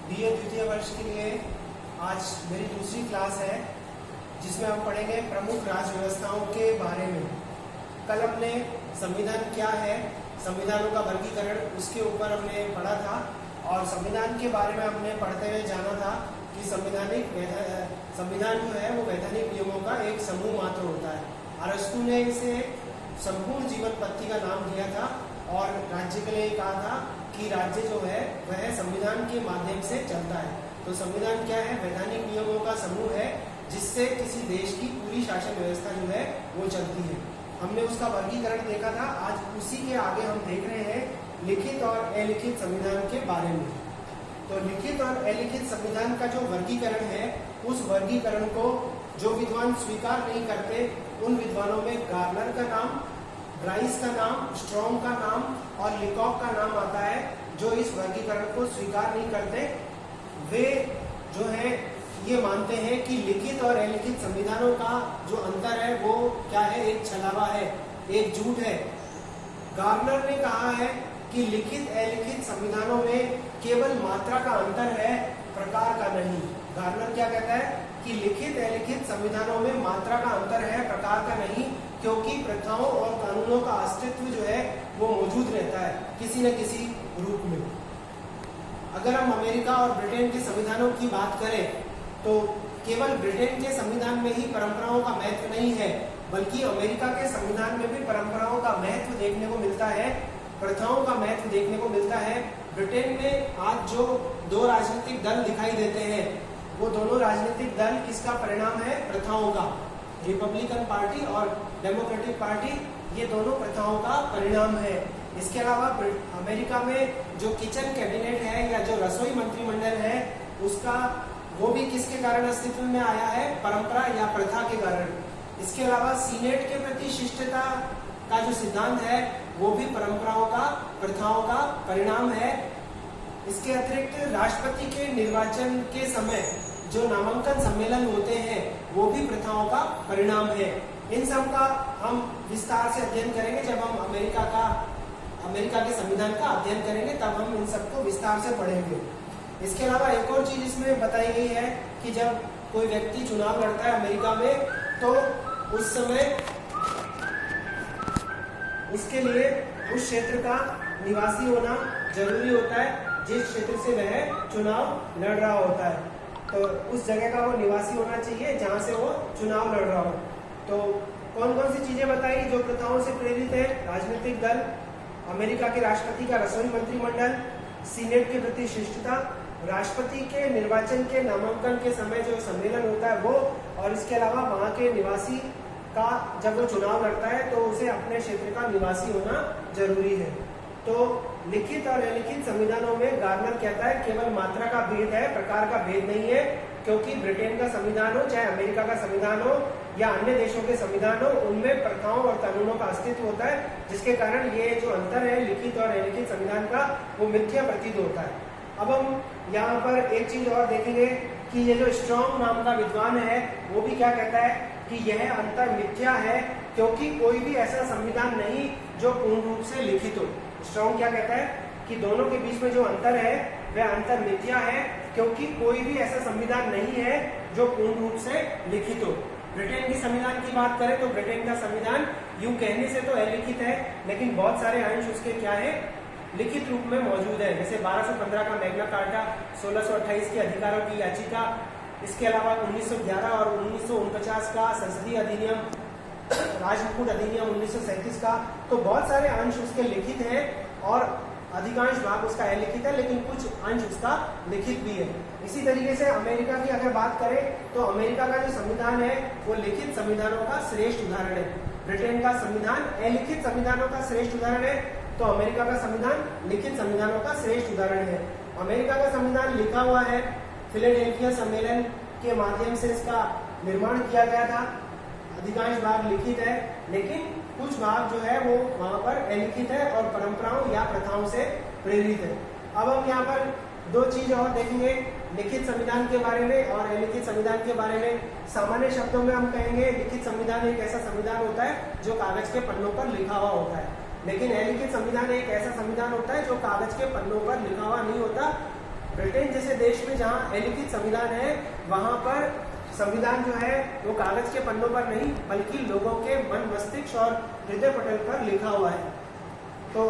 BA द्वितीय वर्ष के लिए आज मेरी दूसरी क्लास है जिसमें हम पढ़ेंगे प्रमुख राज्य व्यवस्थाओं के बारे में। कल हमने संविधान क्या है, संविधानों का वर्गीकरण, उसके ऊपर हमने पढ़ा था और संविधान के बारे में हमने पढ़ते हुए जाना था कि संविधान जो है वो वैधानिक नियमों का एक समूह मात्र होता है। अरस्तु ने इसे संपूर्ण जीवन पद्धति का नाम दिया था और राज्य के लिए कहा था कि राज्य जो है वह संविधान के माध्यम से चलता है। तो संविधान क्या है? वैधानिक नियमों का समूह है जिससे किसी देश की पूरी शासन व्यवस्था जो है वो चलती है। हमने उसका वर्गीकरण देखा था। आज उसी के आगे हम देख रहे हैं लिखित और अलिखित संविधान के बारे में। तो लिखित और अलिखित संविधान का जो वर्गीकरण है, उस वर्गीकरण को जो विद्वान स्वीकार नहीं करते उन विद्वानों में गार्नर का नाम, ब्राइस का नाम, स्ट्रॉन्ग का नाम और लिकॉक का नाम आता है। जो इस वर्गीकरण को स्वीकार नहीं करते वे जो है ये मानते हैं कि लिखित और अलिखित संविधानों का जो अंतर है वो क्या है? एक छलावा है, एक झूठ है। गार्नर ने कहा है कि लिखित अलिखित संविधानों में केवल मात्रा का अंतर है, प्रकार का नहीं। गार्नर क्या कहता है कि लिखित अलिखित संविधानों में मात्रा का अंतर है, प्रकार का नहीं, क्योंकि प्रथाओं और कानूनों का अस्तित्व जो है वो मौजूद रहता है किसी न किसी रूप में। अगर हम अमेरिका और ब्रिटेन के संविधानों की बात करें तो केवल ब्रिटेन के संविधान में ही परंपराओं का महत्व नहीं है, बल्कि अमेरिका के संविधान में भी परंपराओं का महत्व देखने को मिलता है, प्रथाओं का महत्व देखने को मिलता है। ब्रिटेन में आज जो दो राजनीतिक दल दिखाई देते हैं वो दोनों राजनीतिक दल किसका परिणाम है? प्रथाओं का। रिपब्लिकन पार्टी और डेमोक्रेटिक पार्टी, ये दोनों प्रथाओं का परिणाम है। इसके अलावा अमेरिका में जो किचन कैबिनेट है या जो रसोई मंत्रिमंडल है उसका वो भी किसके कारण अस्तित्व में आया है? परंपरा या प्रथा के कारण। इसके अलावा सीनेट के प्रति शिष्टता का जो सिद्धांत है वो भी परंपराओं का, प्रथाओं का परिणाम है। इसके अतिरिक्त राष्ट्रपति के निर्वाचन के समय जो नामांकन सम्मेलन होते हैं वो भी प्रथाओं का परिणाम है। इन सब का हम विस्तार से अध्ययन करेंगे जब हम अमेरिका के संविधान का अध्ययन करेंगे, तब हम इन सबको विस्तार से पढ़ेंगे। इसके अलावा एक और चीज इसमें बताई गई है कि जब कोई व्यक्ति चुनाव लड़ता है अमेरिका में तो उस समय उसके लिए उस क्षेत्र का निवासी होना जरूरी होता है जिस क्षेत्र से वह चुनाव लड़ रहा होता है। तो उस जगह का वो निवासी होना चाहिए जहां से वो चुनाव लड़ रहा हो। तो कौन कौन सी चीजें बताई जो प्रथाओं से प्रेरित है? राजनीतिक दल, अमेरिका के राष्ट्रपति का रसोई मंत्रिमंडल, सीनेट के प्रति शिष्टता, राष्ट्रपति के निर्वाचन के नामांकन के समय जो सम्मेलन होता है वो, और इसके अलावा वहां के निवासी का जब वो चुनाव लड़ता है तो उसे अपने क्षेत्र का निवासी होना जरूरी है। तो लिखित और अलिखित संविधानों में गार्नर कहता है केवल मात्रा का भेद है, प्रकार का भेद नहीं है, क्योंकि ब्रिटेन का संविधान हो चाहे अमेरिका का संविधान हो या अन्य देशों के संविधान हो, उनमें प्रथाओं और कानूनों का अस्तित्व होता है, जिसके कारण ये जो अंतर है लिखित और अलिखित संविधान का वो मिथ्या प्रतीत होता है। अब हम यहाँ पर एक चीज और देखेंगे कि ये जो स्ट्रॉन्ग नाम का विद्वान है वो भी क्या कहता है कि यह अंतर मिथ्या है, क्योंकि कोई भी ऐसा संविधान नहीं जो पूर्ण रूप से लिखित हो। स्ट्रॉन्ग क्या कहता है कि दोनों के बीच में जो अंतर है वह अंतर मिथ्या है, क्योंकि कोई भी ऐसा संविधान नहीं है जो पूर्ण रूप से लिखित हो। ब्रिटेन की संविधान की बात करें तो ब्रिटेन का संविधान यूं कहने से तो अलिखित है, लेकिन बहुत सारे अंश उसके क्या है? लिखित रूप में मौजूद है। जैसे 1215 का मैग्ना कार्टा, 1628 की अधिकारों की याचिका, इसके अलावा 1911 और 1949 का संसदीय अधिनियम, राजमुकुट अधिनियम 1937 का। तो बहुत सारे अंश उसके लिखित हैं और अधिकांश भाग उसका अलिखित है, लेकिन कुछ अंश उसका लिखित भी है। इसी तरीके से अमेरिका की अगर बात करें तो अमेरिका का जो संविधान है वो लिखित संविधानों का श्रेष्ठ उदाहरण है। ब्रिटेन का संविधान अलिखित संविधानों का श्रेष्ठ उदाहरण है, तो अमेरिका का संविधान लिखित संविधानों का श्रेष्ठ उदाहरण है। अमेरिका का संविधान लिखा हुआ है, फिलाडेल्फिया सम्मेलन के माध्यम से इसका निर्माण किया गया था। अधिकांश भाग लिखित है, लेकिन कुछ भाग जो है वो वहां पर अलिखित है और परंपराओं या प्रथाओं से प्रेरित है। अब हम यहाँ पर दो चीज और देखेंगे लिखित संविधान के बारे में और अलिखित संविधान के बारे में। सामान्य शब्दों में हम कहेंगे लिखित संविधान एक ऐसा संविधान होता है जो कागज के पन्नों पर लिखा हुआ होता है, लेकिन अलिखित संविधान एक ऐसा संविधान होता है जो कागज के पन्नों पर लिखा हुआ नहीं होता, ब्रिटेन जैसे देश में जहाँ अलिखित संविधान है, वहां पर संविधान जो है वो कागज के पन्नों पर नहीं बल्कि लोगों के मन, मस्तिष्क और हृदय पटल पर लिखा हुआ है। तो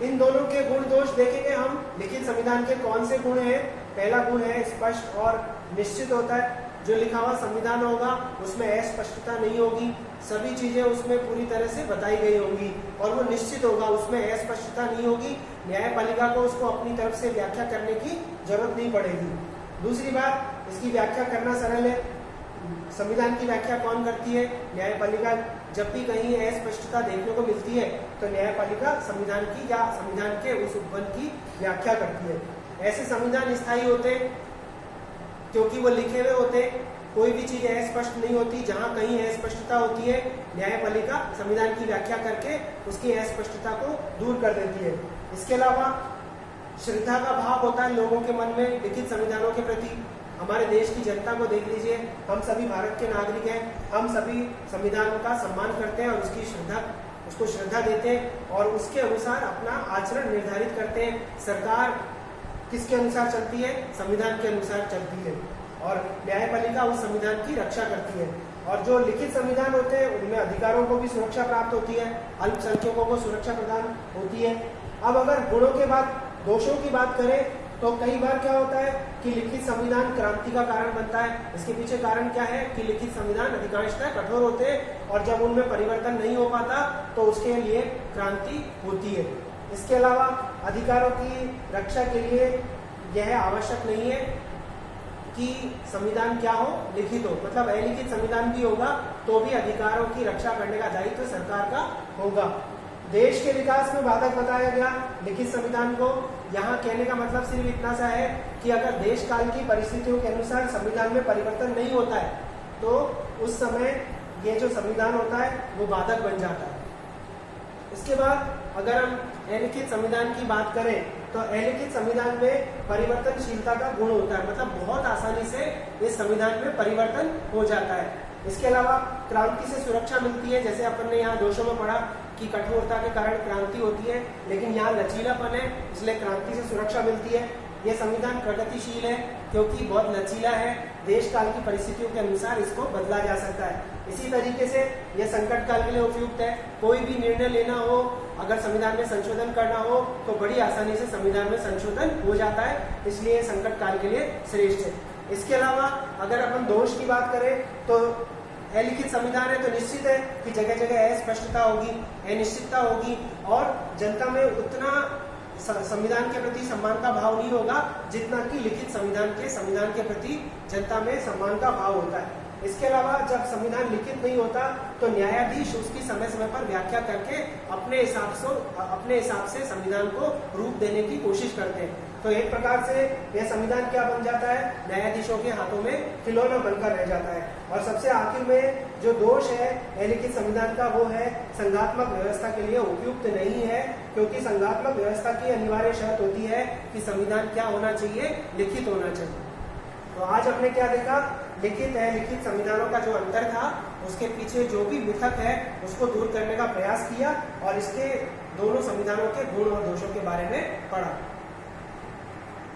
इन दोनों के गुण दोष देखेंगे हम। लिखित संविधान के कौन से गुण हैं? पहला गुण है स्पष्ट और निश्चित होता है। जो लिखा हुआ संविधान होगा उसमें अस्पष्टता नहीं होगी, सभी चीजें उसमें पूरी तरह से बताई गई होंगी और वो निश्चित होगा, उसमें अस्पष्टता नहीं होगी। न्यायपालिका को उसको अपनी तरफ से व्याख्या करने की जरूरत नहीं पड़ेगी। दूसरी बात, इसकी व्याख्या करना सरल है। संविधान की व्याख्या कौन करती है? न्यायपालिका। जब भी कहीं अस्पष्टता देखने को मिलती है तो न्यायपालिका संविधान की या संविधान के उस उपबंध की व्याख्या करती है। ऐसे संविधान स्थायी होते क्योंकि वो लिखे हुए होते, कोई भी चीज अस्पष्ट नहीं होती। जहां कहीं अस्पष्टता होती है न्यायपालिका संविधान की व्याख्या करके उसकी अस्पष्टता को दूर कर देती है। इसके अलावा श्रद्धा का भाव होता है लोगों के मन में लिखित संविधानों के प्रति। हमारे देश की जनता को देख लीजिए, हम सभी भारत के नागरिक हैं, हम सभी संविधान का सम्मान करते हैं और उसको श्रद्धा देते हैं और उसके अनुसार अपना आचरण निर्धारित करते हैं। सरकार किसके अनुसार चलती है? संविधान के अनुसार चलती है और न्यायपालिका उस संविधान की रक्षा करती है। और जो लिखित संविधान होते हैं उनमें अधिकारों को भी सुरक्षा प्राप्त होती है, अल्पसंख्यकों को सुरक्षा प्रदान होती है। अब अगर गुणों के बाद दोषों की बात करें तो कई बार क्या होता है कि लिखित संविधान क्रांति का कारण बनता है। इसके पीछे कारण क्या है कि लिखित संविधान अधिकांशतः कठोर होते हैं और जब उनमें परिवर्तन नहीं हो पाता तो उसके लिए क्रांति होती है। इसके अलावा अधिकारों की रक्षा के लिए यह आवश्यक नहीं है कि संविधान क्या हो, लिखित हो। मतलब अलिखित संविधान भी होगा तो भी अधिकारों की रक्षा करने का दायित्व सरकार का होगा। देश के विकास में बाधक बताया गया लिखित संविधान को। यहाँ कहने का मतलब सिर्फ इतना सा है कि अगर देश काल की परिस्थितियों के अनुसार संविधान में परिवर्तन नहीं होता है तो उस समय ये जो संविधान होता है वो बाधक बन जाता है। इसके बाद अगर हम अलिखित संविधान की बात करें तो अलिखित संविधान में परिवर्तनशीलता का गुण होता है, मतलब बहुत आसानी से इस संविधान में परिवर्तन हो जाता है। इसके अलावा क्रांति से सुरक्षा मिलती है, जैसे अपन ने यहाँ दोषों में पढ़ा कि कठोरता के कारण क्रांति होती है, लेकिन यहाँ लचीलापन है इसलिए क्रांति से सुरक्षा मिलती है। यह संविधान प्रगतिशील है क्योंकि बहुत लचीला है, देश काल की परिस्थितियों के अनुसार इसको बदला जा सकता है। इसी तरीके से यह संकट काल के लिए उपयुक्त है। कोई भी निर्णय लेना हो, अगर संविधान में संशोधन करना हो तो बड़ी आसानी से संविधान में संशोधन हो जाता है, इसलिए संकट काल के लिए श्रेष्ठ है। इसके अलावा अगर अपन दोष की बात करें तो अलिखित संविधान है तो निश्चित है कि जगह जगह अस्पष्टता होगी, अनिश्चितता होगी और जनता में उतना संविधान के प्रति सम्मान का भाव नहीं होगा जितना कि लिखित संविधान के प्रति जनता में सम्मान का भाव होता है। इसके अलावा जब संविधान लिखित नहीं होता तो न्यायाधीश उसकी समय समय पर व्याख्या करके अपने हिसाब से संविधान को रूप देने की कोशिश करते हैं। तो एक प्रकार से यह संविधान क्या बन जाता है? न्यायाधीशों के हाथों में खिलौना बनकर रह जाता है। और सबसे आखिर में जो दोष है अलिखित संविधान का वो है संघात्मक व्यवस्था के लिए उपयुक्त नहीं है, क्योंकि संघात्मक व्यवस्था की अनिवार्य शर्त होती है कि संविधान क्या होना चाहिए? लिखित होना चाहिए। तो आज हमने क्या देखा? लिखित अलिखित संविधानों का जो अंतर था उसके पीछे जो भी मिथक है उसको दूर करने का प्रयास किया और इसके दोनों संविधानों के गुण और दोषों के बारे में पढ़ा।